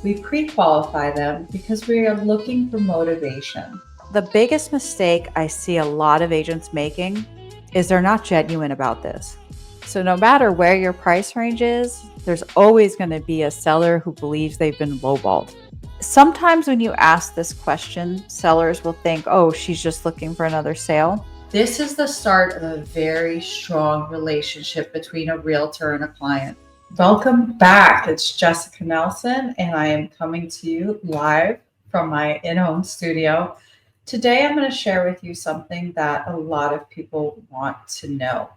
We pre-qualify them because we are looking for motivation. The biggest mistake I see a lot of agents making is they're not genuine about this. So, no matter where your price range is, there's always going to be a seller who believes they've been lowballed. Sometimes, when you ask this question, sellers will think, oh, she's just looking for another sale. This is the start of a very strong relationship between a realtor and a client. Welcome back. It's Jessica Nelson, and I am coming to you live from my in home studio. Today, I'm going to share with you something that a lot of people want to know.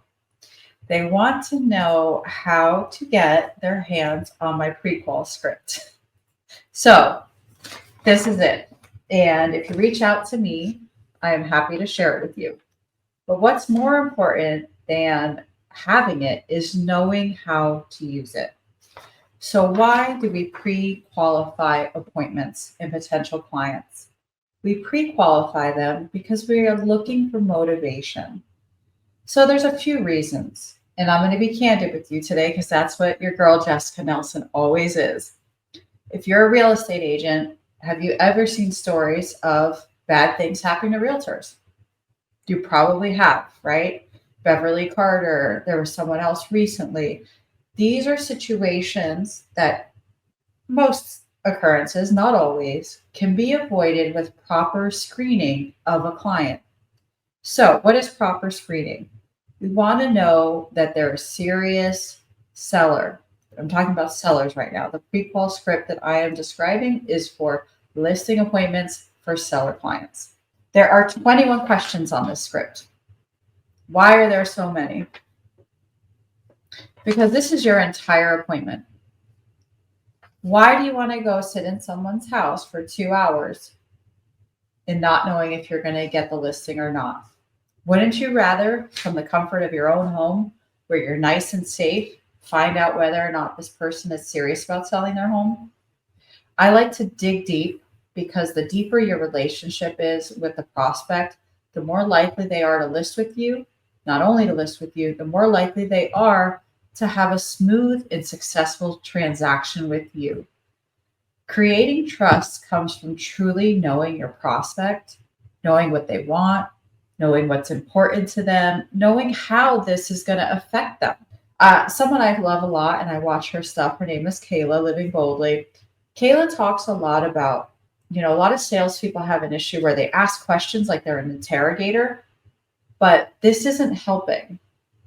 They want to know how to get their hands on my pre-qual script. So, this is it. And if you reach out to me, I am happy to share it with you. But what's more important than having it is knowing how to use it. So, why do we pre qualify appointments and potential clients? We pre qualify them because we are looking for motivation. So, there's a few reasons. And I'm going to be candid with you today because that's what your girl Jessica Nelson always is. If you're a real estate agent, have you ever seen stories of bad things happening to realtors? You probably have, right? Beverly Carter, there was someone else recently. These are situations that most occurrences, not always, can be avoided with proper screening of a client. So, what is proper screening? We want to know that they're a serious seller. I'm talking about sellers right now. The pre-qual script that I am describing is for listing appointments for seller clients. There are 21 questions on this script. Why are there so many? Because this is your entire appointment. Why do you want to go sit in someone's house for 2 hours and not knowing if you're going to get the listing or not? Wouldn't you rather, from the comfort of your own home, where you're nice and safe, find out whether or not this person is serious about selling their home? I like to dig deep because the deeper your relationship is with the prospect, the more likely they are to list with you. Not only to list with you, the more likely they are to have a smooth and successful transaction with you. Creating trust comes from truly knowing your prospect, knowing what they want, knowing what's important to them, knowing how this is going to affect them. Someone I love a lot and I watch her stuff, her name is Kayla, Living Boldly. Kayla talks a lot about, a lot of salespeople have an issue where they ask questions like they're an interrogator, but this isn't helping.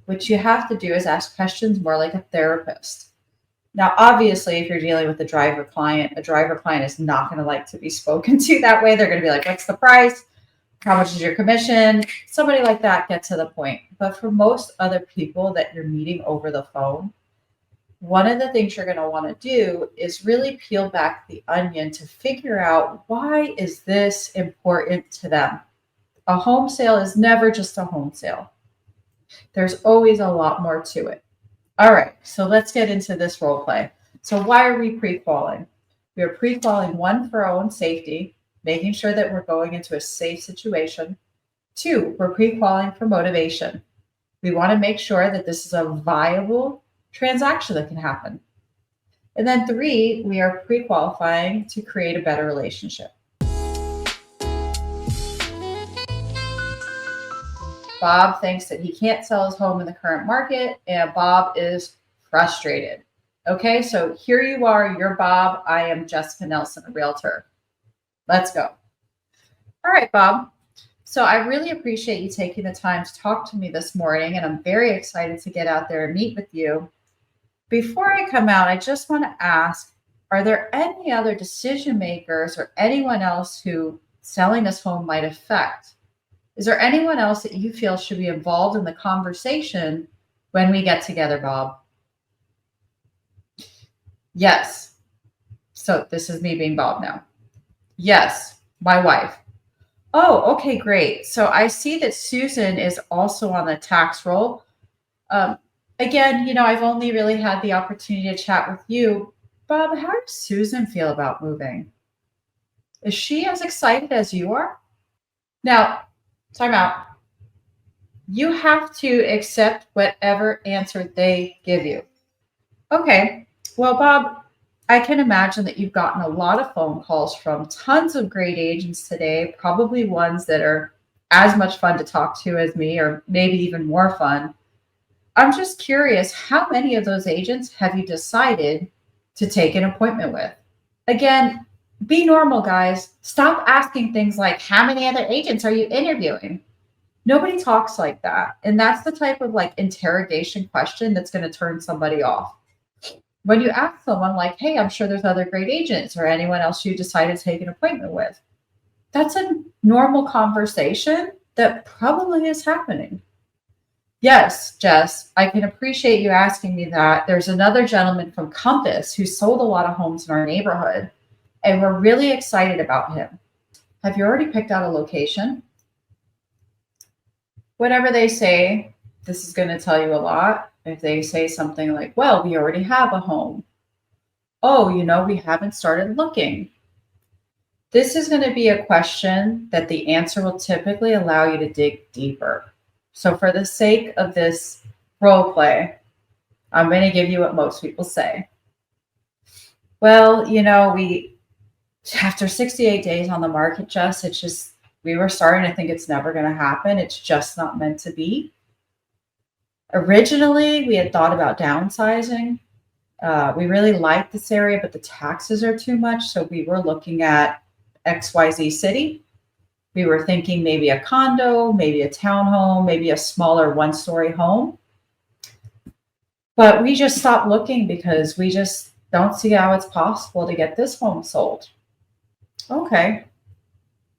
What you have to do is ask questions more like a therapist. Now, obviously, if you're dealing with a driver client is not going to like to be spoken to that way. They're going to be like, what's the price? How much is your commission? Somebody like that, get to the point. But for most other people that you're meeting over the phone, one of the things you're going to want to do is really peel back the onion to figure out, why is this important to them? A home sale is never just a home sale. There's always a lot more to it. All right, so let's get into this role play. So why are we pre-qualing? We are pre-qualing, one, for our own safety, making sure that we're going into a safe situation. Two, we're pre-qualing for motivation. We want to make sure that this is a viable transaction that can happen. And then three, we are pre-qualifying to create a better relationship. Bob thinks that he can't sell his home in the current market, and Bob is frustrated. Okay, so here you are, you're Bob. I am Jessica Nelson, a realtor. Let's go. All right, Bob. So I really appreciate you taking the time to talk to me this morning, and I'm very excited to get out there and meet with you. Before I come out, I just want to ask, are there any other decision makers or anyone else who selling this home might affect? Is there anyone else that you feel should be involved in the conversation when we get together, Bob? Yes. So this is me being Bob now. Yes, my wife. Oh, okay, great. So I see that Susan is also on the tax roll. Um, Again, I've only really had the opportunity to chat with you. Bob, how does Susan feel about moving? Is she as excited as you are? Now, time out. You have to accept whatever answer they give you. Okay. Well, Bob, I can imagine that you've gotten a lot of phone calls from tons of great agents today, probably ones that are as much fun to talk to as me, or maybe even more fun. I'm just curious, how many of those agents have you decided to take an appointment with? Again, be normal, guys. Stop asking things like, how many other agents are you interviewing? Nobody talks like that. And that's the type of like interrogation question that's going to turn somebody off. When you ask someone, like, hey, I'm sure there's other great agents or anyone else you decided to take an appointment with, that's a normal conversation that probably is happening. Yes, Jess, I can appreciate you asking me that. There's another gentleman from Compass who sold a lot of homes in our neighborhood, and we're really excited about him. Have you already picked out a location? Whatever they say, this is going to tell you a lot. If they say something like, well, we already have a home. Oh, we haven't started looking. This is going to be a question that the answer will typically allow you to dig deeper. So, for the sake of this role play, I'm going to give you what most people say. Well, we after 68 days on the market, Jess, it's just we were starting to think it's never going to happen. It's just not meant to be. Originally, we had thought about downsizing. We really like this area, but the taxes are too much. So we were looking at XYZ city. We were thinking maybe a condo, maybe a townhome, maybe a smaller one-story home. But we just stopped looking because we just don't see how it's possible to get this home sold. Okay.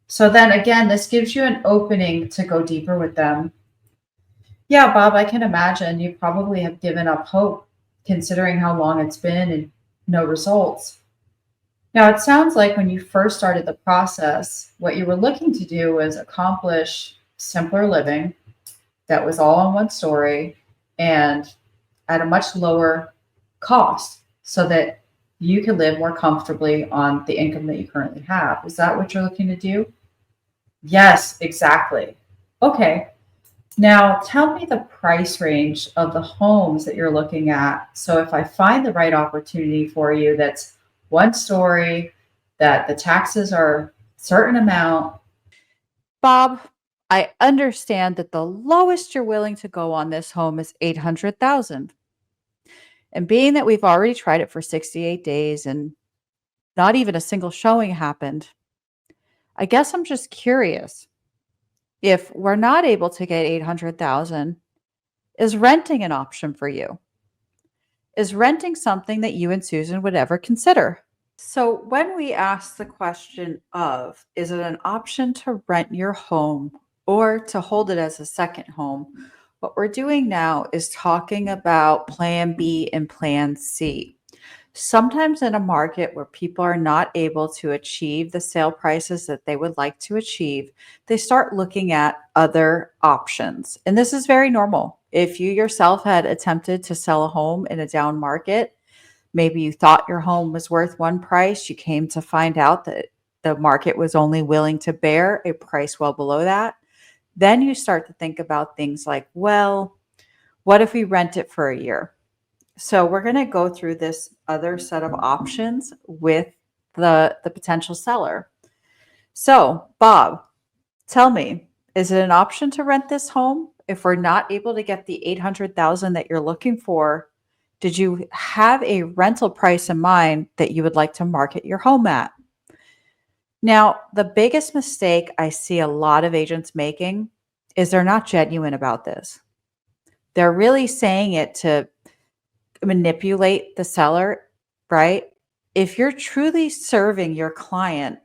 So then again, this gives you an opening to go deeper with them. Yeah, Bob, I can imagine you probably have given up hope considering how long it's been and no results. Now, it sounds like when you first started the process, what you were looking to do was accomplish simpler living that was all in one story and at a much lower cost so that you can live more comfortably on the income that you currently have. Is that what you're looking to do? Yes, exactly. Okay. Now, tell me the price range of the homes that you're looking at. So if I find the right opportunity for you that's one story, that the taxes are a certain amount. Bob, I understand that the lowest you're willing to go on this home is 800,000. And being that we've already tried it for 68 days and not even a single showing happened, I guess I'm just curious. If we're not able to get 800,000, is renting an option for you? Is renting something that you and Susan would ever consider? So, when we ask the question of, is it an option to rent your home or to hold it as a second home? What we're doing now is talking about plan B and plan C. Sometimes in a market where people are not able to achieve the sale prices that they would like to achieve, they start looking at other options. And this is very normal. If you yourself had attempted to sell a home in a down market, maybe you thought your home was worth one price, you came to find out that the market was only willing to bear a price well below that. Then you start to think about things like, well, what if we rent it for a year? So we're going to go through this other set of options with the potential seller. So, Bob, tell me, is it an option to rent this home if we're not able to get the 800,000 that you're looking for? Did you have a rental price in mind that you would like to market your home at? Now, the biggest mistake I see a lot of agents making is they're not genuine about this. They're really saying it to manipulate the seller, right? If you're truly serving your client,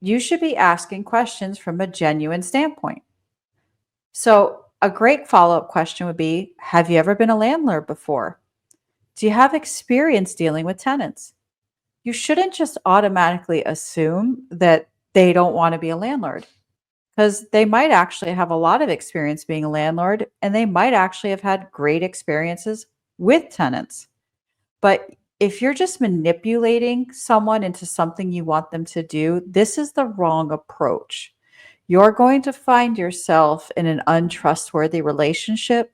you should be asking questions from a genuine standpoint. So, a great follow up question would be, have you ever been a landlord before? Do you have experience dealing with tenants? You shouldn't just automatically assume that they don't want to be a landlord because they might actually have a lot of experience being a landlord and they might actually have had great experiences with tenants. But if you're just manipulating someone into something you want them to do, this is the wrong approach. You're going to find yourself in an untrustworthy relationship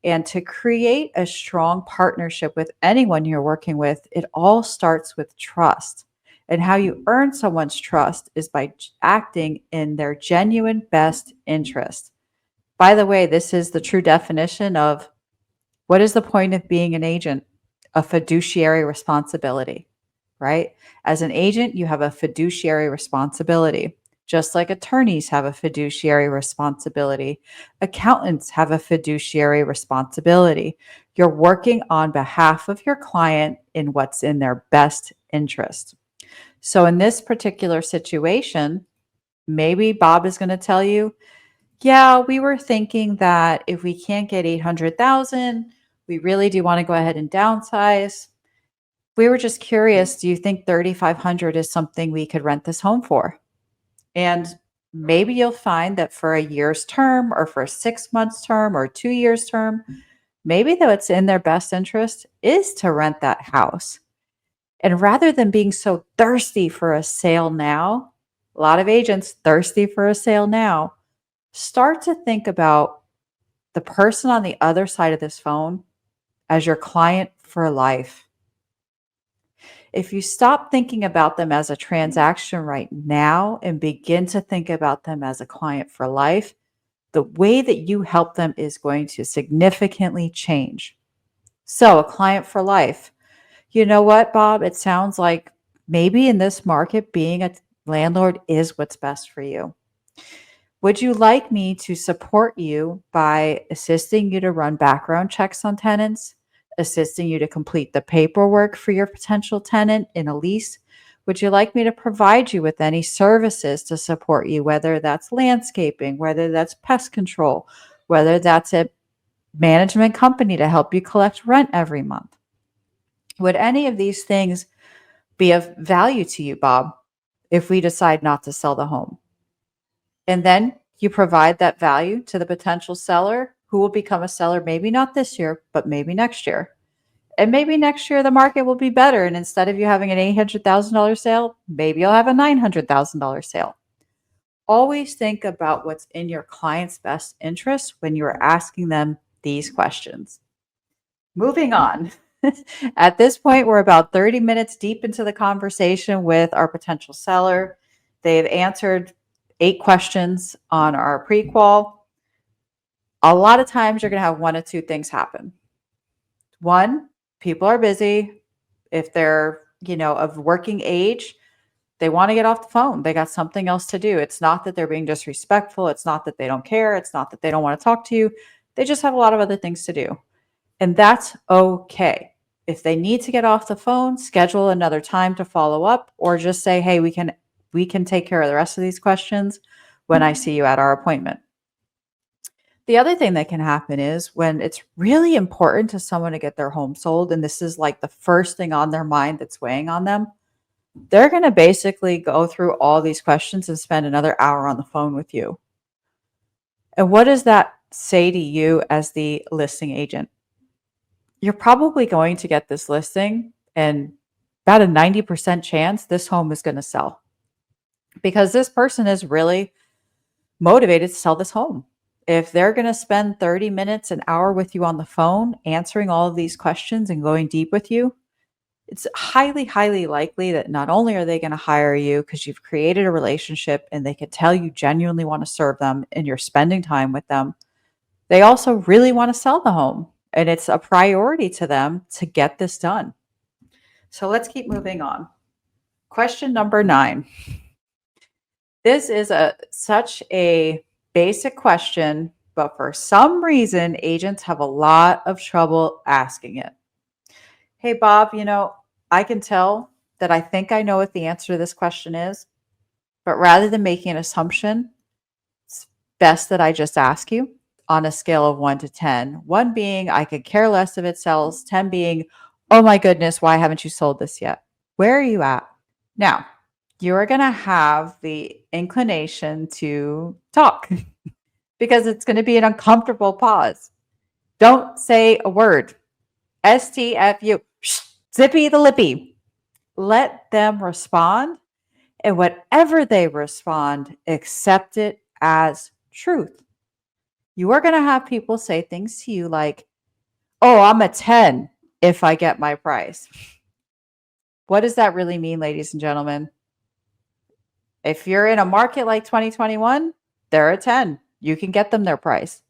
And to create a strong partnership with anyone you're working with, it all starts with trust. And how you earn someone's trust is by acting in their genuine best interest. By the way, this is the true definition of what is the point of being an agent? A fiduciary responsibility, right? As an agent, you have a fiduciary responsibility. Just like attorneys have a fiduciary responsibility, accountants have a fiduciary responsibility. You're working on behalf of your client in what's in their best interest. So, in this particular situation, maybe Bob is going to tell you, yeah, we were thinking that if we can't get 800,000, we really do want to go ahead and downsize. We were just curious, do you think 3,500 is something we could rent this home for? And maybe you'll find that for a year's term or for a 6 months term or 2 years term, maybe though it's in their best interest is to rent that house. And rather than being so thirsty for a sale now, a lot of agents thirsty for a sale now, start to think about the person on the other side of this phone as your client for life. If you stop thinking about them as a transaction right now and begin to think about them as a client for life, the way that you help them is going to significantly change. So, a client for life. You know what, Bob? It sounds like maybe in this market, being a landlord is what's best for you. Would you like me to support you by assisting you to run background checks on tenants, assisting you to complete the paperwork for your potential tenant in a lease? Would you like me to provide you with any services to support you, whether that's landscaping, whether that's pest control, whether that's a management company to help you collect rent every month? Would any of these things be of value to you, Bob, if we decide not to sell the home? And then you provide that value to the potential seller who will become a seller, maybe not this year, but maybe next year. And maybe next year the market will be better. And instead of you having an $800,000 sale, maybe you'll have a $900,000 sale. Always think about what's in your client's best interest when you are asking them these questions. Moving on. At this point, we're about 30 minutes deep into the conversation with our potential seller. They've answered 8 questions on our pre-qual. A lot of times you're going to have one of two things happen. One, people are busy. If they're, of working age, they want to get off the phone. They got something else to do. It's not that they're being disrespectful. It's not that they don't care. It's not that they don't want to talk to you. They just have a lot of other things to do. And that's okay. If they need to get off the phone, schedule another time to follow up, or just say, hey, we can take care of the rest of these questions when I see you at our appointment. The other thing that can happen is when it's really important to someone to get their home sold, and this is like the first thing on their mind that's weighing on them, they're going to basically go through all these questions and spend another hour on the phone with you. And what does that say to you as the listing agent? You're probably going to get this listing, and about a 90% chance this home is going to sell because this person is really motivated to sell this home. If they're going to spend 30 minutes, an hour with you on the phone, answering all of these questions and going deep with you, it's highly, highly likely that not only are they going to hire you because you've created a relationship and they could tell you genuinely want to serve them and you're spending time with them, they also really want to sell the home. And it's a priority to them to get this done. So let's keep moving on. Question number 9. This is such a basic question, but for some reason, agents have a lot of trouble asking it. Hey, Bob, I can tell that I think I know what the answer to this question is, but rather than making an assumption, it's best that I just ask you on a scale of 1 to 10. 1 being, I could care less if it sells. 10 being, oh my goodness, why haven't you sold this yet? Where are you at? Now, you are going to have the inclination to talk because it's going to be an uncomfortable pause. Don't say a word. STFU, zippy the lippy. Let them respond, and whatever they respond, accept it as truth. You are going to have people say things to you like, oh, I'm a 10 if I get my price. What does that really mean, ladies and gentlemen? If you're in a market like 2021, they're a 10. You can get them their price.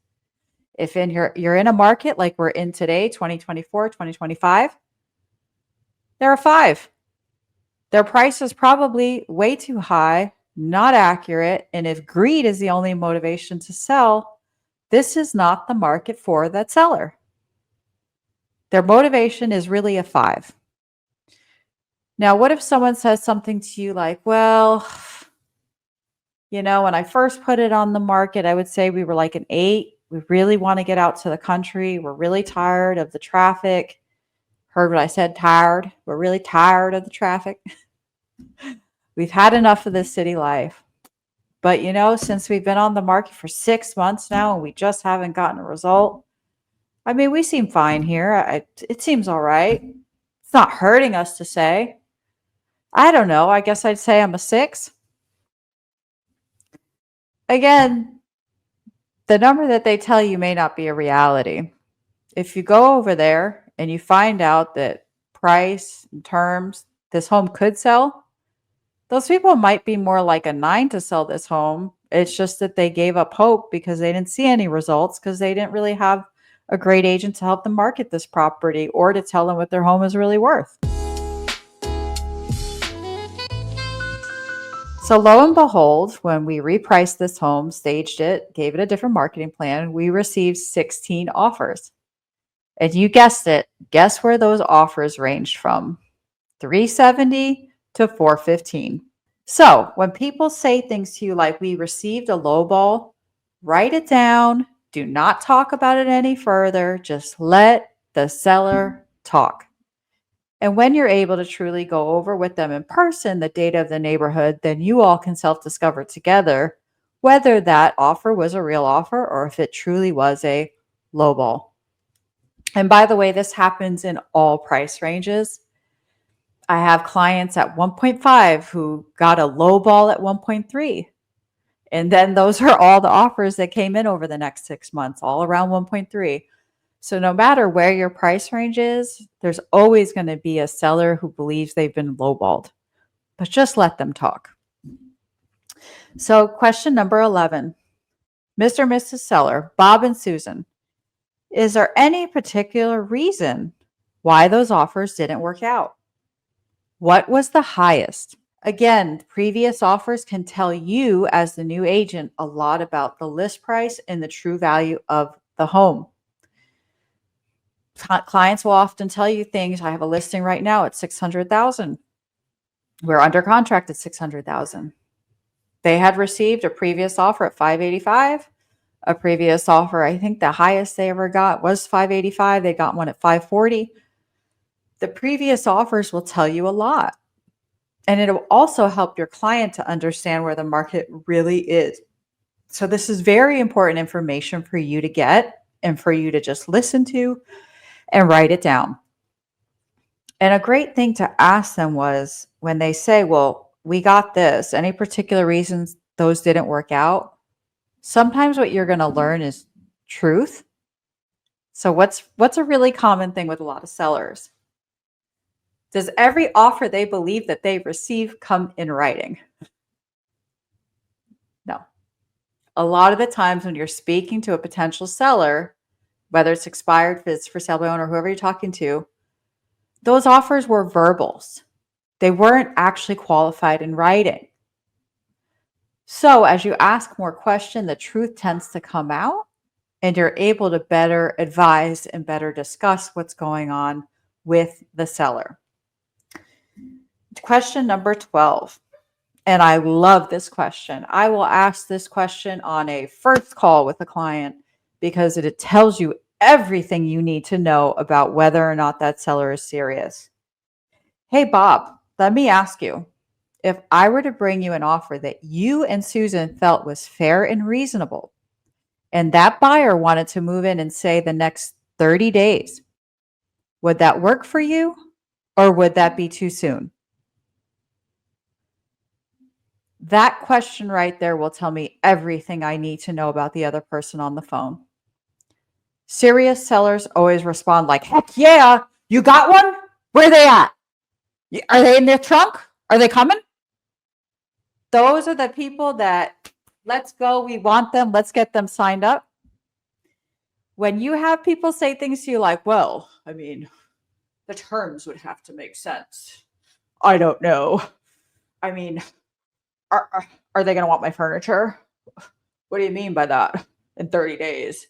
If you're in a market like we're in today, 2024, 2025, they're a 5. Their price is probably way too high, not accurate, and if greed is the only motivation to sell, this is not the market for that seller. Their motivation is really a 5. Now, what if someone says something to you like, well, when I first put it on the market, I would say we were like an 8. We really want to get out to the country. We're really tired of the traffic. Heard what I said, tired. We're really tired of the traffic. We've had enough of this city life. But, since we've been on the market for 6 months now and we just haven't gotten a result, I mean, we seem fine here. It seems all right. It's not hurting us to say. I don't know. I guess I'd say I'm a 6. Again, the number that they tell you may not be a reality. If you go over there and you find out that price and terms, this home could sell, those people might be more like a 9 to sell this home. It's just that they gave up hope because they didn't see any results because they didn't really have a great agent to help them market this property or to tell them what their home is really worth. So lo and behold, when we repriced this home, staged it, gave it a different marketing plan, we received 16 offers. And you guessed it, guess where those offers ranged from? 370 to 415. So when people say things to you like, we received a low ball, write it down. Do not talk about it any further. Just let the seller talk. And when you're able to truly go over with them in person the data of the neighborhood, then you all can self-discover together whether that offer was a real offer or if it truly was a low ball. And by the way, this happens in all price ranges. I have clients at 1.5 who got a low ball at 1.3. And then those are all the offers that came in over the next 6 months, all around 1.3. So no matter where your price range is, there's always going to be a seller who believes they've been lowballed. But just let them talk. So question number 11. Mr. and Mrs. Seller, Bob and Susan, is there any particular reason why those offers didn't work out? What was the highest? Again, previous offers can tell you as the new agent a lot about the list price and the true value of the home. Clients will often tell you things. I have a listing right now at 600,000. We're under contract at 600,000. They had received a previous offer at 585. A previous offer, I think the highest they ever got was 585. They got one at 540. The previous offers will tell you a lot. And it'll also help your client to understand where the market really is. So this is very important information for you to get and for you to just listen to and write it down. And a great thing to ask them was when they say, well, we got this, any particular reasons those didn't work out? Sometimes what you're going to learn is truth. So what's a really common thing with a lot of sellers? Does every offer they believe that they receive come in writing? No. A lot of the times when you're speaking to a potential seller, whether it's expired, if it's for sale by owner, whoever you're talking to, those offers were verbals. They weren't actually qualified in writing. So as you ask more questions, the truth tends to come out and you're able to better advise and better discuss what's going on with the seller. Question number 12. And I love this question. I will ask this question on a first call with a client because it tells you everything you need to know about whether or not that seller is serious. Hey, Bob, let me ask you, if I were to bring you an offer that you and Susan felt was fair and reasonable, and that buyer wanted to move in and say the next 30 days, would that work for you or would that be too soon? That question right there will tell me everything I need to know about the other person on the phone. Serious sellers always respond like, heck yeah, you got one? Where are they at? Are they in their trunk? Are they coming? Those are the people that, let's go, we want them, let's get them signed up. When you have people say things to you like, well, I mean, the terms would have to make sense. I don't know. I mean, are they going to want my furniture? What do you mean by that? In 30 days?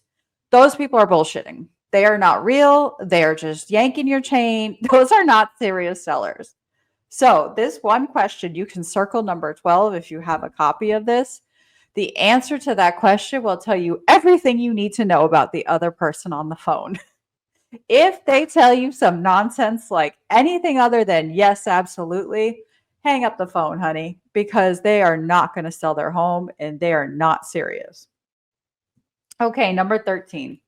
Those people are bullshitting. They are not real. They are just yanking your chain. Those are not serious sellers. So, this one question, you can circle number 12 if you have a copy of this. The answer to that question will tell you everything you need to know about the other person on the phone. If they tell you some nonsense like anything other than yes, absolutely, hang up the phone, honey, because they are not going to sell their home and they are not serious. Okay, number 13.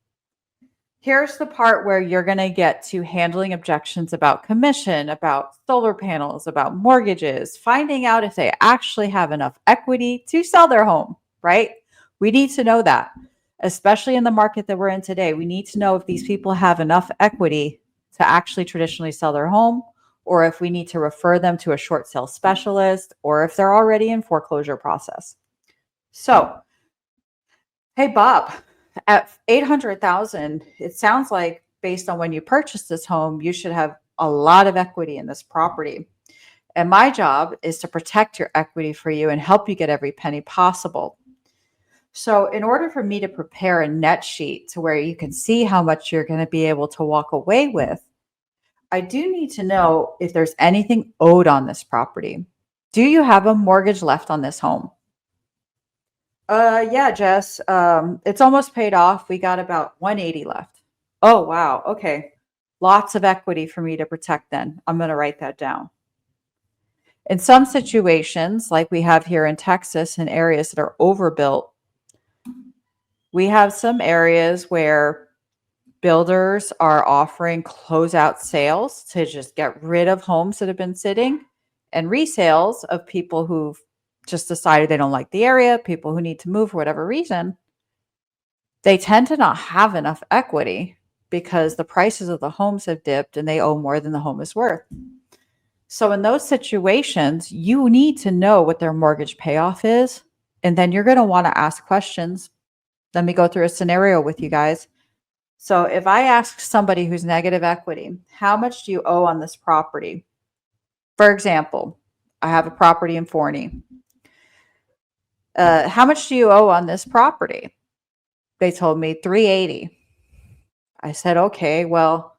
Here's the part where you're going to get to handling objections about commission, about solar panels, about mortgages, finding out if they actually have enough equity to sell their home, right? We need to know that, especially in the market that we're in today. We need to know if these people have enough equity to actually traditionally sell their home, or if we need to refer them to a short sale specialist, or if they're already in foreclosure process. So, hey, Bob, at 800,000, it sounds like based on when you purchased this home, you should have a lot of equity in this property. And my job is to protect your equity for you and help you get every penny possible. So, in order for me to prepare a net sheet to where you can see how much you're going to be able to walk away with, I do need to know if there's anything owed on this property. Do you have a mortgage left on this home? Yeah, Jess. It's almost paid off. We got about 180 left. Oh, wow. Okay. Lots of equity for me to protect then. I'm going to write that down. In some situations, like we have here in Texas, in areas that are overbuilt, we have some areas where builders are offering closeout sales to just get rid of homes that have been sitting, and resales of people who've just decided they don't like the area, people who need to move for whatever reason. They tend to not have enough equity because the prices of the homes have dipped and they owe more than the home is worth. So in those situations, you need to know what their mortgage payoff is. And then you're going to want to ask questions. Let me go through a scenario with you guys. So if I ask somebody who's negative equity, how much do you owe on this property? For example, I have a property in Forney. How much do you owe on this property? They told me 380. I said, okay, well,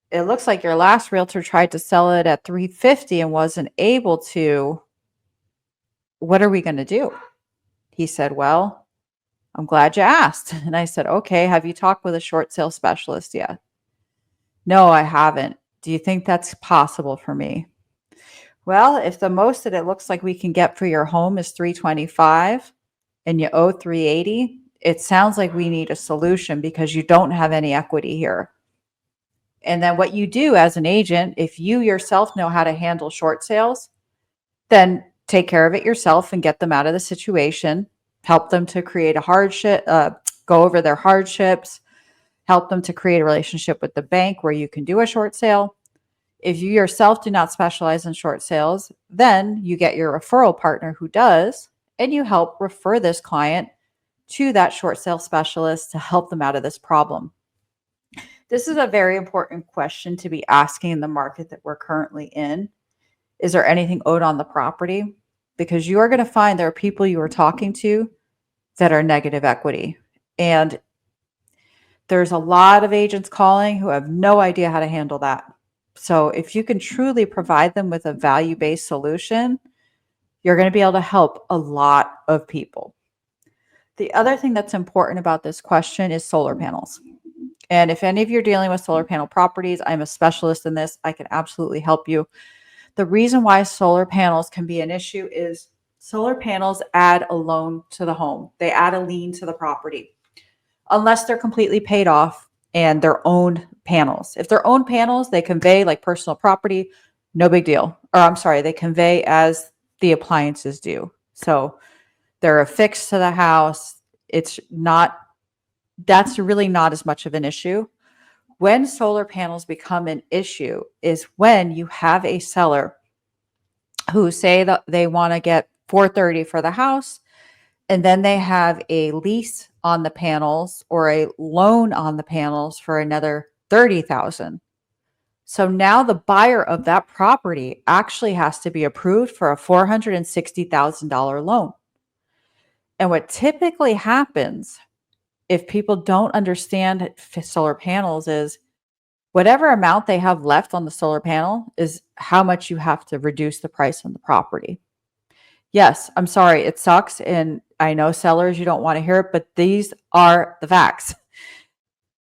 it looks like your last realtor tried to sell it at 350 and wasn't able to. What are we going to do? He said, well, I'm glad you asked. And I said, okay, have you talked with a short sale specialist yet? No, I haven't. Do you think that's possible for me? Well, if the most that it looks like we can get for your home is 325 and you owe 380, it sounds like we need a solution because you don't have any equity here. And then what you do as an agent, if you yourself know how to handle short sales, then take care of it yourself and get them out of the situation, help them to create a hardship, go over their hardships, help them to create a relationship with the bank where you can do a short sale. If you yourself do not specialize in short sales, then you get your referral partner who does, and you help refer this client to that short sale specialist to help them out of this problem. This is a very important question to be asking in the market that we're currently in. Is there anything owed on the property? Because you are going to find there are people you are talking to that are negative equity. And there's a lot of agents calling who have no idea how to handle that. So if you can truly provide them with a value-based solution, you're going to be able to help a lot of people. The other thing that's important about this question is solar panels. And if any of you are dealing with solar panel properties, I'm a specialist in this. I can absolutely help you. The reason why solar panels can be an issue is solar panels add a loan to the home. They add a lien to the property, unless they're completely paid off and they're owned panels. If they're owned panels, they convey like personal property, no big deal. Or I'm sorry, they convey as the appliances do. So they're affixed to the house. It's not that's really not as much of an issue. When solar panels become an issue is when you have a seller who say that they want to get 430 for the house, and then they have a lease on the panels or a loan on the panels for another 30,000. So now the buyer of that property actually has to be approved for a $460,000 loan. And what typically happens if people don't understand solar panels is whatever amount they have left on the solar panel is how much you have to reduce the price on the property. Yes, I'm sorry, it sucks. And I know sellers, you don't want to hear it, but these are the facts.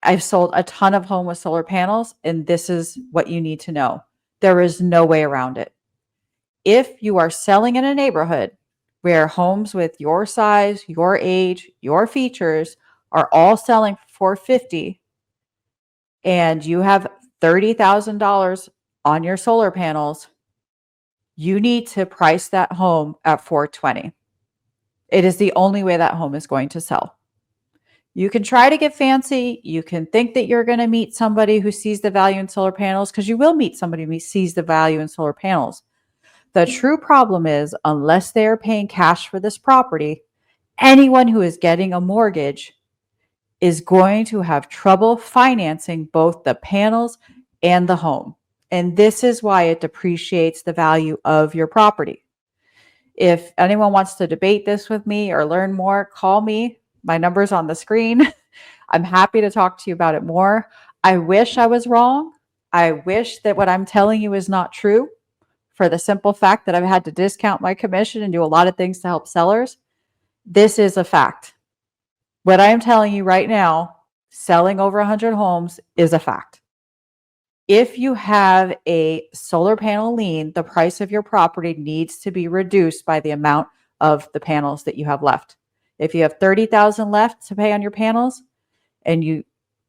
I've sold a ton of homes with solar panels, and this is what you need to know. There is no way around it. If you are selling in a neighborhood where homes with your size, your age, your features are all selling for $450 and you have $30,000 on your solar panels, you need to price that home at $420. It is the only way that home is going to sell. You can try to get fancy. You can think that you're going to meet somebody who sees the value in solar panels, because you will meet somebody who sees the value in solar panels. The true problem is, unless they are paying cash for this property, anyone who is getting a mortgage is going to have trouble financing both the panels and the home. And this is why it depreciates the value of your property. If anyone wants to debate this with me or learn more, call me. My number's on the screen. I'm happy to talk to you about it more. I wish I was wrong. I wish that what I'm telling you is not true, for the simple fact that I've had to discount my commission and do a lot of things to help sellers. This is a fact. What I am telling you right now, selling over 100 homes is a fact. If you have a solar panel lien, the price of your property needs to be reduced by the amount of the panels that you have left. If you have 30,000 left to pay on your panels and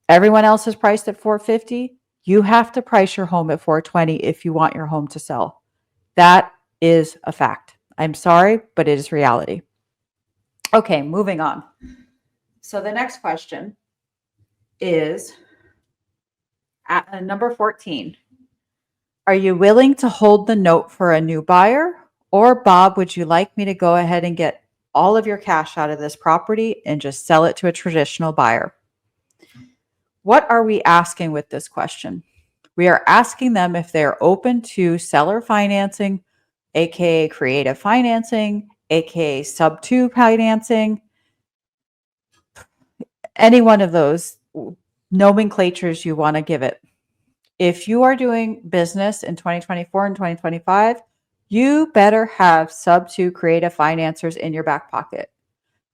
everyone else is priced at 450, you have to price your home at 420 if you want your home to sell. That is a fact. I'm sorry, but it is reality. Okay, moving on. So the next question is at number 14. Are you willing to hold the note for a new buyer? Or, Bob, would you like me to go ahead and get all of your cash out of this property and just sell it to a traditional buyer? What are we asking with this question? We are asking them if they're open to seller financing, aka creative financing, aka sub 2 financing, any one of those nomenclatures you want to give it. If you are doing business in 2024 and 2025, you better have sub 2 creative financiers in your back pocket.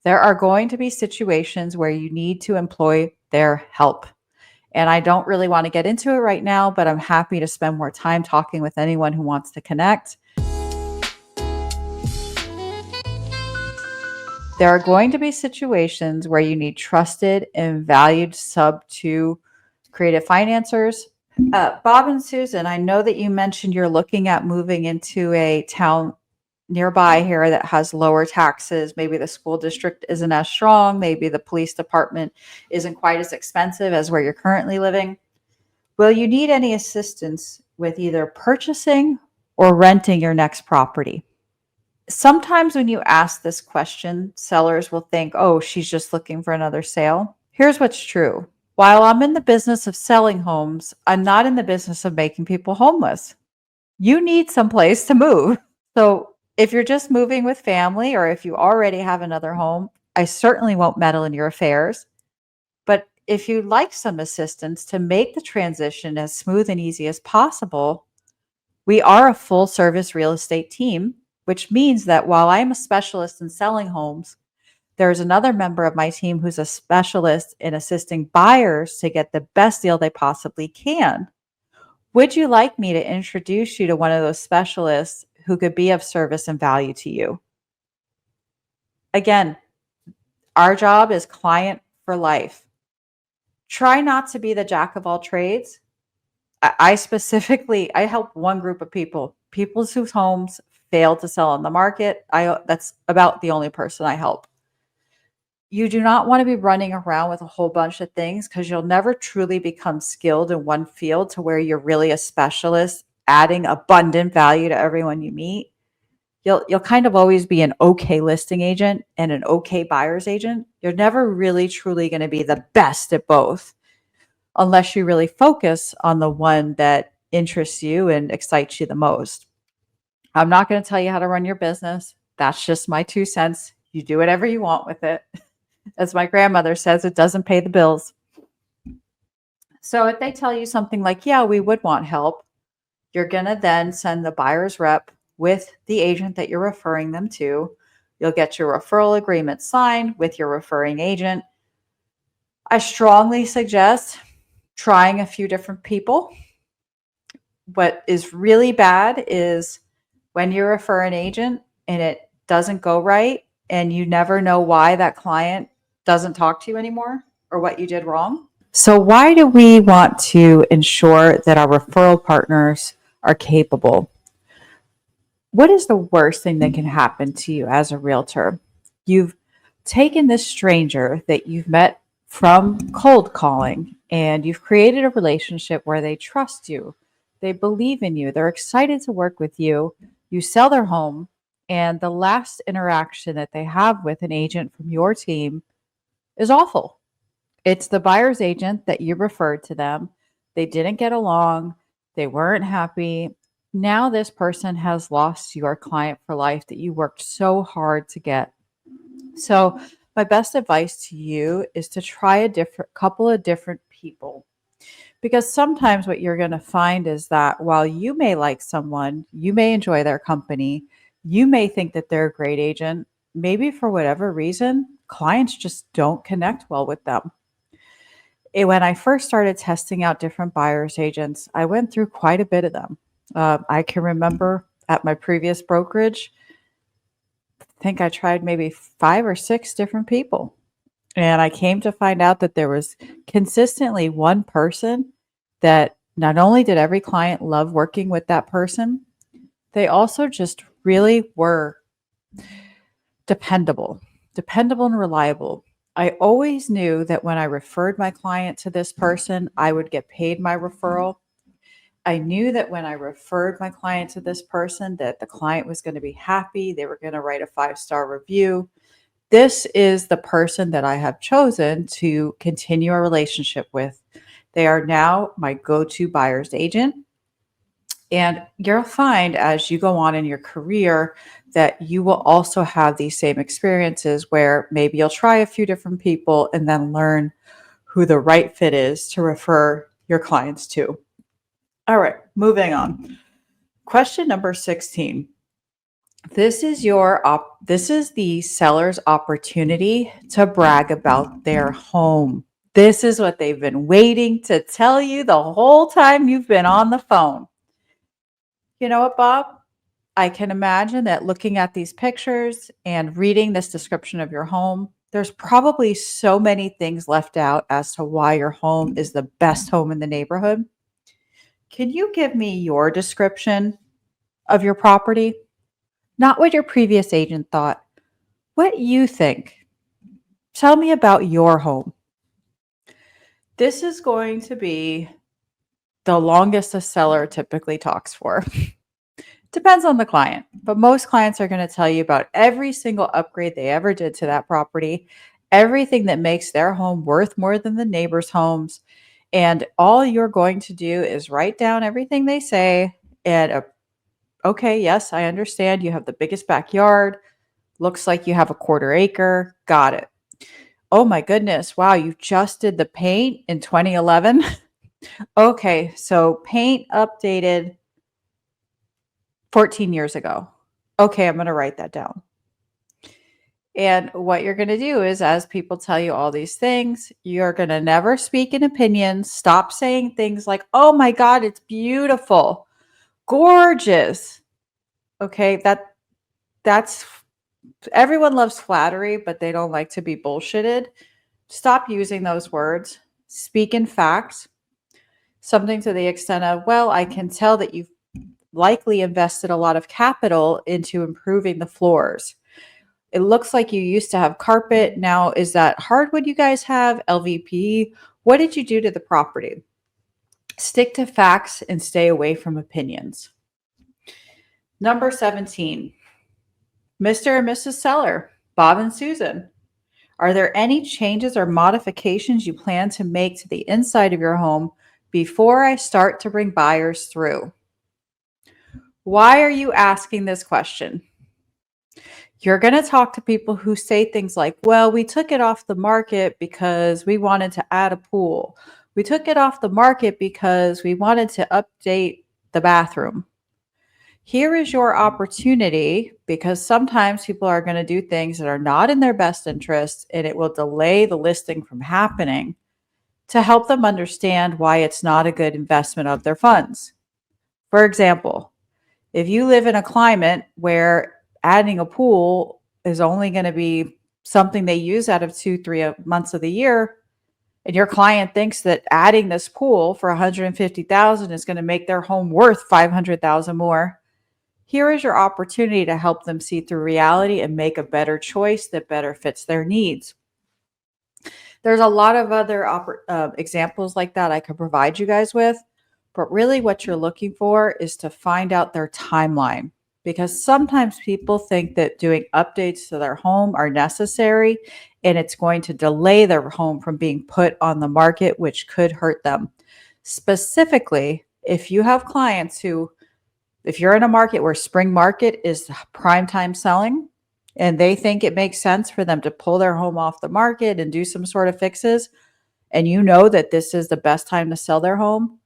There are going to be situations where you need to employ their help. And I don't really want to get into it right now, but I'm happy to spend more time talking with anyone who wants to connect. There are going to be situations where you need trusted and valued sub 2 creative financiers. Bob and Susan, I know that you mentioned you're looking at moving into a town nearby here that has lower taxes. Maybe the school district isn't as strong. Maybe the police department isn't quite as expensive as where you're currently living. Will you need any assistance with either purchasing or renting your next property? Sometimes when you ask this question, sellers will think, oh, she's just looking for another sale. Here's what's true. While I'm in the business of selling homes, I'm not in the business of making people homeless. You need some place to move. So if you're just moving with family, or if you already have another home, I certainly won't meddle in your affairs. But if you'd like some assistance to make the transition as smooth and easy as possible, we are a full service real estate team, which means that while I'm a specialist in selling homes, there's another member of my team who's a specialist in assisting buyers to get the best deal they possibly can. Would you like me to introduce you to one of those specialists who could be of service and value to you? Again, our job is client for life. Try not to be the jack of all trades. I help one group of people whose homes fail to sell on the market. That's about the only person I help. You do not want to be running around with a whole bunch of things because you'll never truly become skilled in one field to where you're really a specialist, adding abundant value to everyone you meet. You'll kind of always be an okay listing agent and an okay buyer's agent. You're never really truly going to be the best at both unless you really focus on the one that interests you and excites you the most. I'm not going to tell you how to run your business. That's just my 2 cents. You do whatever you want with it. As my grandmother says, it doesn't pay the bills. So if they tell you something like, yeah, we would want help, you're going to then send the buyer's rep with the agent that you're referring them to. You'll get your referral agreement signed with your referring agent. I strongly suggest trying a few different people. What is really bad is when you refer an agent and it doesn't go right and you never know why that client doesn't talk to you anymore or what you did wrong. So why do we want to ensure that our referral partners are capable? What is the worst thing that can happen to you as a realtor? You've taken this stranger that you've met from cold calling and you've created a relationship where they trust you. They believe in you. They're excited to work with you. You sell their home, and the last interaction that they have with an agent from your team is awful. It's the buyer's agent that you referred to them. They didn't get along. They weren't happy. Now this person has lost your client for life that you worked so hard to get. So my best advice to you is to try a different couple of different people. Because sometimes what you're going to find is that while you may like someone, you may enjoy their company, you may think that they're a great agent, maybe for whatever reason, clients just don't connect well with them. When I first started testing out different buyer's agents, I went through quite a bit of them. I can remember at my previous brokerage, I think I tried maybe 5 or 6 different people. And I came to find out that there was consistently one person that not only did every client love working with that person, they also just really were dependable and reliable. I always knew that when I referred my client to this person, I would get paid my referral. I knew that when I referred my client to this person, that the client was going to be happy. They were going to write a 5-star review. This is the person that I have chosen to continue a relationship with. They are now my go-to buyer's agent. And you'll find as you go on in your career that you will also have these same experiences where maybe you'll try a few different people and then learn who the right fit is to refer your clients to. All right, moving on. Question number 16. This is the seller's opportunity to brag about their home. This is what they've been waiting to tell you the whole time you've been on the phone. You know what, Bob? I can imagine that looking at these pictures and reading this description of your home, there's probably so many things left out as to why your home is the best home in the neighborhood. Can you give me your description of your property? Not what your previous agent thought. What you think. Tell me about your home. This is going to be the longest a seller typically talks for. Depends on the client, but most clients are going to tell you about every single upgrade they ever did to that property, everything that makes their home worth more than the neighbors' homes. And all you're going to do is write down everything they say. And okay, yes, I understand you have the biggest backyard. Looks like you have a 1/4 acre. Got it. Oh my goodness. Wow, you just did the paint in 2011? Okay, so paint updated 14 years ago. Okay, I'm going to write that down. And what you're going to do is, as people tell you all these things, you're going to never speak in opinions. Stop saying things like, oh my God, it's beautiful, gorgeous. Okay, that's everyone loves flattery, but they don't like to be bullshitted. Stop using those words. Speak in facts. Something to the extent of, well, I can tell that you've likely invested a lot of capital into improving the floors. It looks like you used to have carpet. Now, is that hardwood you guys have? LVP? What did you do to the property? Stick to facts and stay away from opinions. Number 17, Mr. and Mrs. Seller, Bob and Susan. Are there any changes or modifications you plan to make to the inside of your home before I start to bring buyers through? Why are you asking this question? You're going to talk to people who say things like, well, we took it off the market because we wanted to add a pool. We took it off the market because we wanted to update the bathroom. Here is your opportunity, because sometimes people are going to do things that are not in their best interest and it will delay the listing from happening, to help them understand why it's not a good investment of their funds. For example, if you live in a climate where adding a pool is only going to be something they use out of 2-3 months of the year, and your client thinks that adding this pool for $150,000 is going to make their home worth $500,000 more, here is your opportunity to help them see through reality and make a better choice that better fits their needs. There's a lot of other examples like that I could provide you guys with, but really what you're looking for is to find out their timeline, because sometimes people think that doing updates to their home are necessary and it's going to delay their home from being put on the market, which could hurt them. Specifically, if you have clients who, if you're in a market where spring market is prime time selling and they think it makes sense for them to pull their home off the market and do some sort of fixes, and you know that this is the best time to sell their home,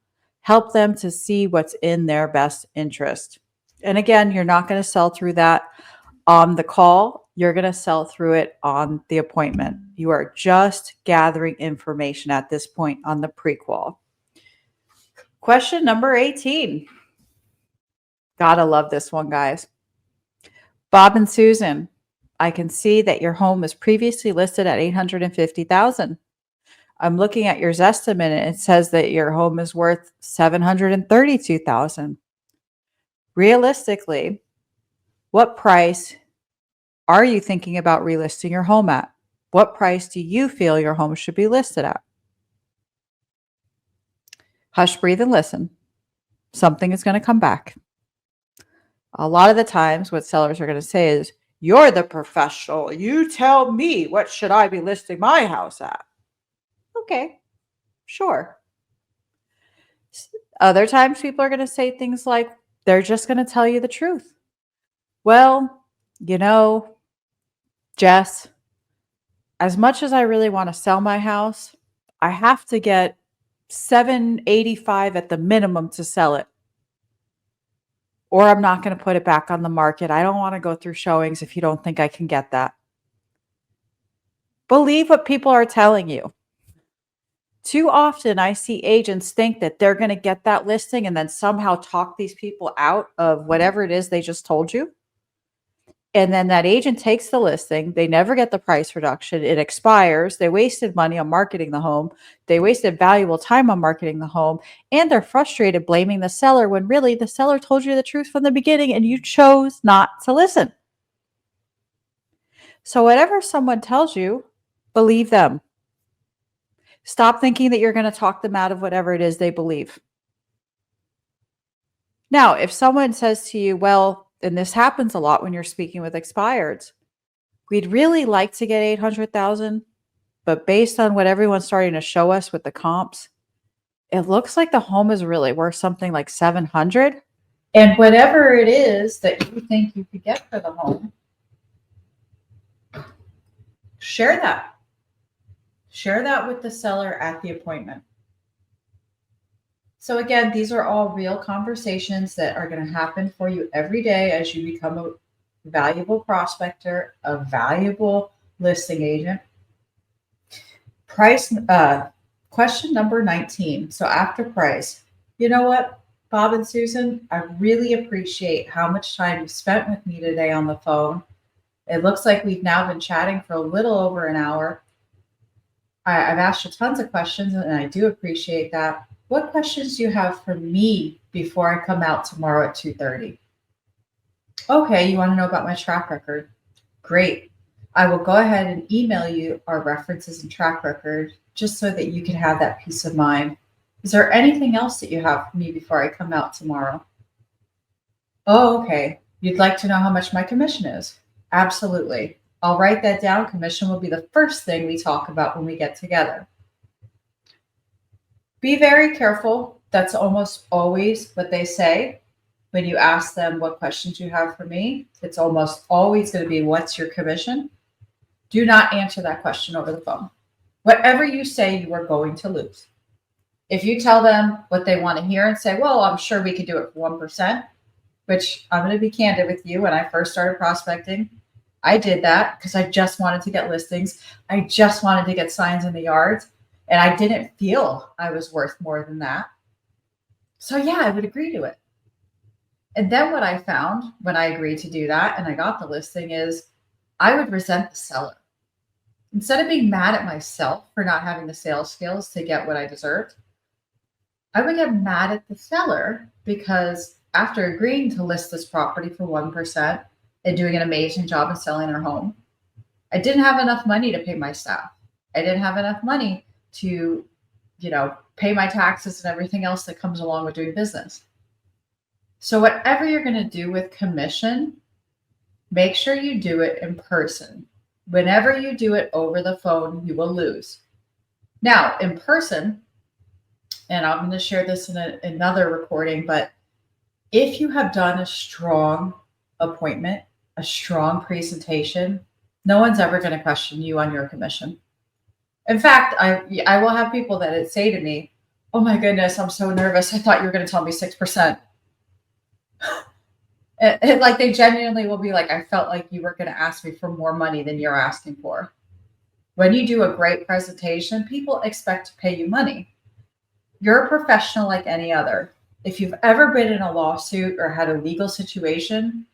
help them to see what's in their best interest. And again, you're not going to sell through that on the call. You're going to sell through it on the appointment. You are just gathering information at this point on the pre-qual. Question number 18. Gotta love this one, guys. Bob and Susan, I can see that your home was previously listed at $850,000. I'm looking at your Zestimate and it says that your home is worth $732,000. Realistically, what price are you thinking about relisting your home at? What price do you feel your home should be listed at? Hush, breathe, and listen. Something is going to come back. A lot of the times what sellers are going to say is, you're the professional. You tell me, what should I be listing my house at? Okay, sure. Other times people are going to say things like, they're just going to tell you the truth. Well, Jess, as much as I really want to sell my house, I have to get $785 at the minimum to sell it, or I'm not going to put it back on the market. I don't want to go through showings if you don't think I can get that. Believe what people are telling you. Too often I see agents think that they're going to get that listing and then somehow talk these people out of whatever it is they just told you. And then that agent takes the listing. They never get the price reduction. It expires. They wasted money on marketing the home. They wasted valuable time on marketing the home. And they're frustrated blaming the seller when really the seller told you the truth from the beginning and you chose not to listen. So whatever someone tells you, believe them. Stop thinking that you're going to talk them out of whatever it is they believe. Now, if someone says to you, well, and this happens a lot when you're speaking with expireds, we'd really like to get 800,000, but based on what everyone's starting to show us with the comps, it looks like the home is really worth something like 700. And whatever it is that you think you could get for the home, share that. Share that with the seller at the appointment. So again, these are all real conversations that are going to happen for you every day as you become a valuable prospector, a valuable listing agent. Question number 19. So after price, you know what, Bob and Susan, I really appreciate how much time you spent with me today on the phone. It looks like we've now been chatting for a little over an hour. I've asked you tons of questions and I do appreciate that. What questions do you have for me before I come out tomorrow at 2:30? Okay, you want to know about my track record? Great. I will go ahead and email you our references and track record just so that you can have that peace of mind. Is there anything else that you have for me before I come out tomorrow? Oh, okay. You'd like to know how much my commission is? Absolutely. I'll write that down. Commission will be the first thing we talk about when we get together. Be very careful. That's almost always what they say when you ask them what questions you have for me. It's almost always going to be, what's your commission? Do not answer that question over the phone. Whatever you say, you are going to lose. If you tell them what they want to hear and say, well, I'm sure we could do it for 1%, which I'm going to be candid with you. When I first started prospecting, I did that because I just wanted to get listings. I just wanted to get signs in the yards. And I didn't feel I was worth more than that. So yeah, I would agree to it. And then what I found when I agreed to do that and I got the listing is I would resent the seller. Instead of being mad at myself for not having the sales skills to get what I deserved, I would get mad at the seller because after agreeing to list this property for 1% and doing an amazing job of selling their home, I didn't have enough money to pay my staff. I didn't have enough money to, pay my taxes and everything else that comes along with doing business. So whatever you're going to do with commission, make sure you do it in person. Whenever you do it over the phone, you will lose. Now, in person, and I'm going to share this in another recording, but if you have done a strong appointment, a strong presentation, no one's ever going to question you on your commission. In fact, I will have people that say to me, oh my goodness, I'm so nervous. I thought you were going to tell me 6%. Like they genuinely will be like, I felt like you were going to ask me for more money than you're asking for. When you do a great presentation, people expect to pay you money. You're a professional like any other. If you've ever been in a lawsuit or had a legal situation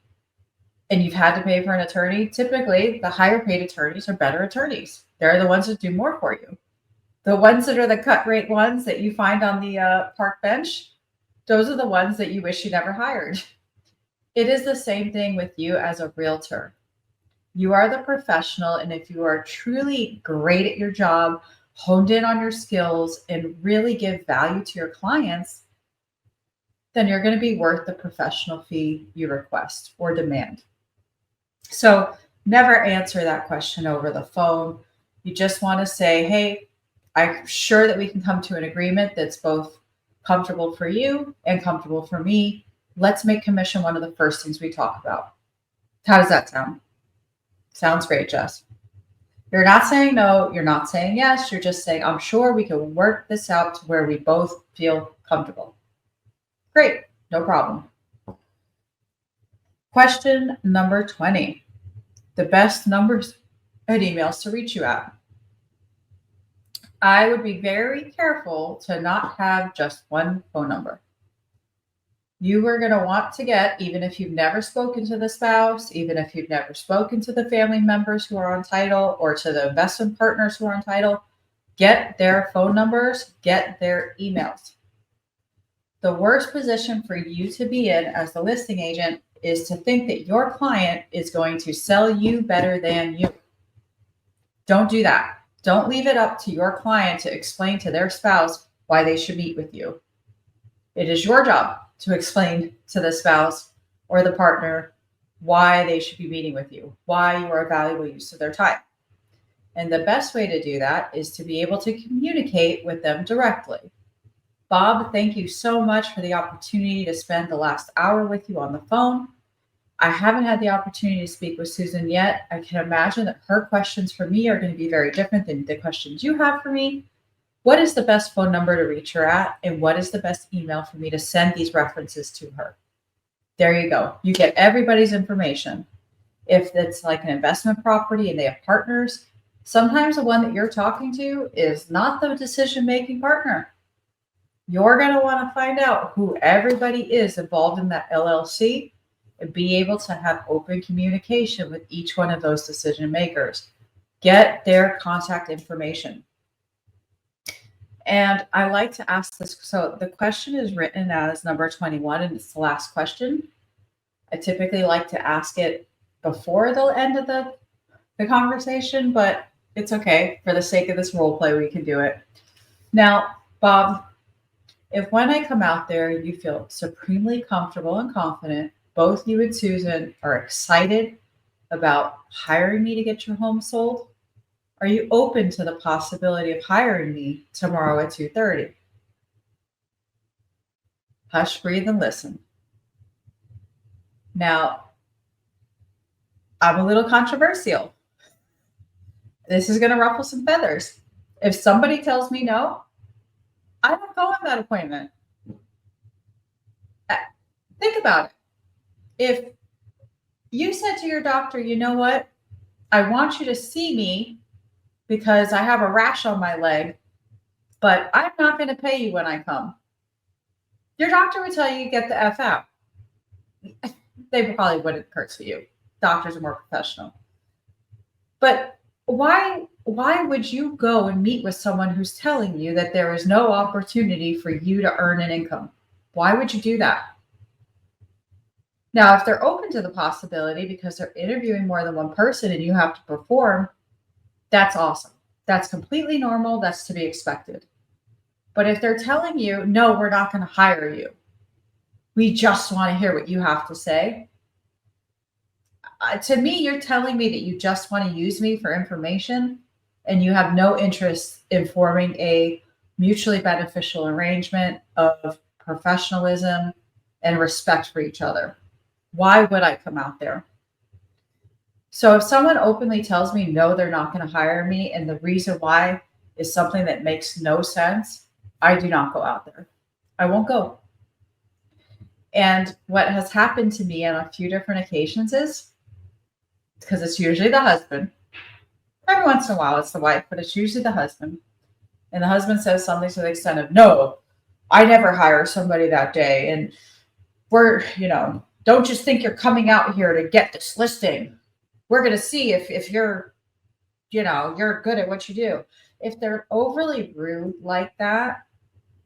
and you've had to pay for an attorney, typically the higher paid attorneys are better attorneys. They're the ones that do more for you. The ones that are the cut rate ones that you find on the park bench, those are the ones that you wish you never hired. It is the same thing with you as a realtor. You are the professional, and if you are truly great at your job, honed in on your skills, and really give value to your clients, then you're going to be worth the professional fee you request or demand. So never answer that question over the phone. You just want to say, hey, I'm sure that we can come to an agreement that's both comfortable for you and comfortable for me. Let's make commission one of the first things we talk about. How does that sound? Sounds great, Jess. You're not saying no. You're not saying yes. You're just saying, I'm sure we can work this out to where we both feel comfortable. Great. No problem. Question number 20. The best numbers and emails to reach you at. I would be very careful to not have just one phone number. You are going to want to get, even if you've never spoken to the spouse, even if you've never spoken to the family members who are on title or to the investment partners who are on title, get their phone numbers, get their emails. The worst position for you to be in as the listing agent is to think that your client is going to sell you better than you. Don't do that. Don't leave it up to your client to explain to their spouse why they should meet with you. It is your job to explain to the spouse or the partner why they should be meeting with you, why you are a valuable use of their time. And the best way to do that is to be able to communicate with them directly. Bob, thank you so much for the opportunity to spend the last hour with you on the phone. I haven't had the opportunity to speak with Susan yet. I can imagine that her questions for me are going to be very different than the questions you have for me. What is the best phone number to reach her at? And what is the best email for me to send these references to her? There you go. You get everybody's information. If it's like an investment property and they have partners, sometimes the one that you're talking to is not the decision-making partner. You're going to want to find out who everybody is involved in that LLC and be able to have open communication with each one of those decision makers. Get their contact information. And I like to ask this. So the question is written as number 21, and it's the last question. I typically like to ask it before the end of the the conversation, but it's okay. For the sake of this role play, we can do it. Now, Bob, if when I come out there, you feel supremely comfortable and confident, both you and Susan are excited about hiring me to get your home sold, are you open to the possibility of hiring me tomorrow at 2:30? Hush, breathe, and listen. Now, I'm a little controversial. This is going to ruffle some feathers. If somebody tells me no, I don't go on that appointment. Think about it. If you said to your doctor, you know what, I want you to see me because I have a rash on my leg, but I'm not going to pay you when I come. Your doctor would tell you get the F out. They probably wouldn't curse at you. Doctors are more professional. But why would you go and meet with someone who's telling you that there is no opportunity for you to earn an income? Why would you do that? Now, if they're open to the possibility because they're interviewing more than one person and you have to perform, that's awesome. That's completely normal. That's to be expected. But if they're telling you, no, we're not going to hire you, we just want to hear what you have to say. To me, you're telling me that you just want to use me for information and you have no interest in forming a mutually beneficial arrangement of professionalism and respect for each other. Why would I come out there? So if someone openly tells me, no, they're not going to hire me, and the reason why is something that makes no sense, I do not go out there. I won't go. And what has happened to me on a few different occasions is, because it's usually the husband, every once in a while it's the wife, but it's usually the husband. And the husband says something to the extent of, no, I never hire somebody that day. And we're, don't just think you're coming out here to get this listing. We're going to see if you're, you're good at what you do. If they're overly rude like that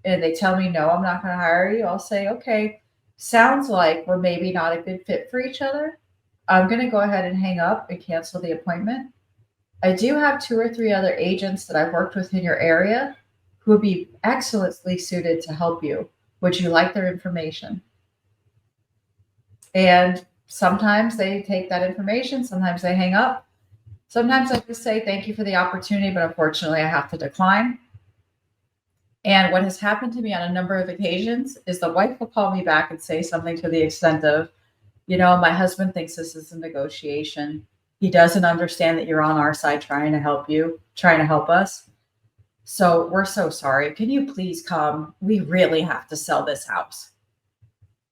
and they tell me, no, I'm not going to hire you, I'll say, okay, sounds like we're maybe not a good fit for each other. I'm going to go ahead and hang up and cancel the appointment. I do have 2 or 3 other agents that I've worked with in your area who would be excellently suited to help you. Would you like their information? And sometimes they take that information. Sometimes they hang up. Sometimes I just say, thank you for the opportunity, but unfortunately I have to decline. And what has happened to me on a number of occasions is the wife will call me back and say something to the extent of, my husband thinks this is a negotiation. He doesn't understand that you're on our side trying to help you, trying to help us. So we're so sorry. Can you please come? We really have to sell this house.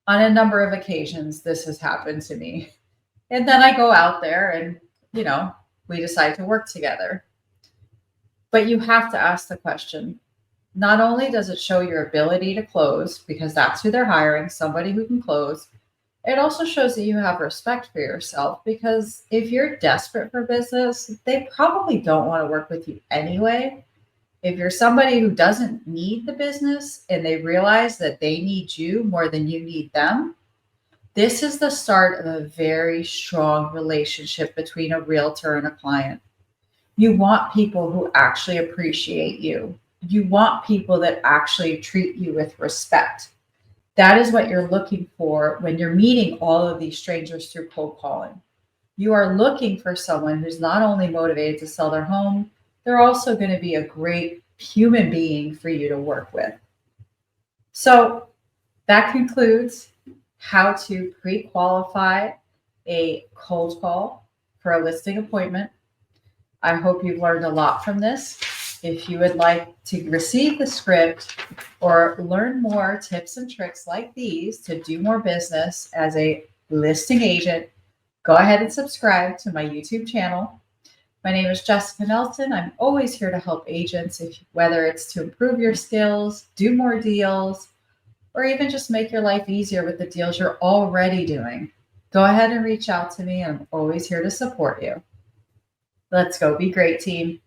On a number of occasions, this has happened to me. And then I go out there and, we decide to work together. But you have to ask the question, not only does it show your ability to close, because that's who they're hiring, somebody who can close, it also shows that you have respect for yourself, because if you're desperate for business, they probably don't want to work with you anyway. If you're somebody who doesn't need the business and they realize that they need you more than you need them, this is the start of a very strong relationship between a realtor and a client. You want people who actually appreciate you. You want people that actually treat you with respect. That is what you're looking for when you're meeting all of these strangers through cold calling. You are looking for someone who's not only motivated to sell their home, they're also going to be a great human being for you to work with. So that concludes how to pre-qualify a cold call for a listing appointment. I hope you've learned a lot from this. If you would like to receive the script or learn more tips and tricks like these to do more business as a listing agent, go ahead and subscribe to my YouTube channel. My name is Jessica Nelson. I'm always here to help agents, whether it's to improve your skills, do more deals, or even just make your life easier with the deals you're already doing. Go ahead and reach out to me. I'm always here to support you. Let's go. Be great, team.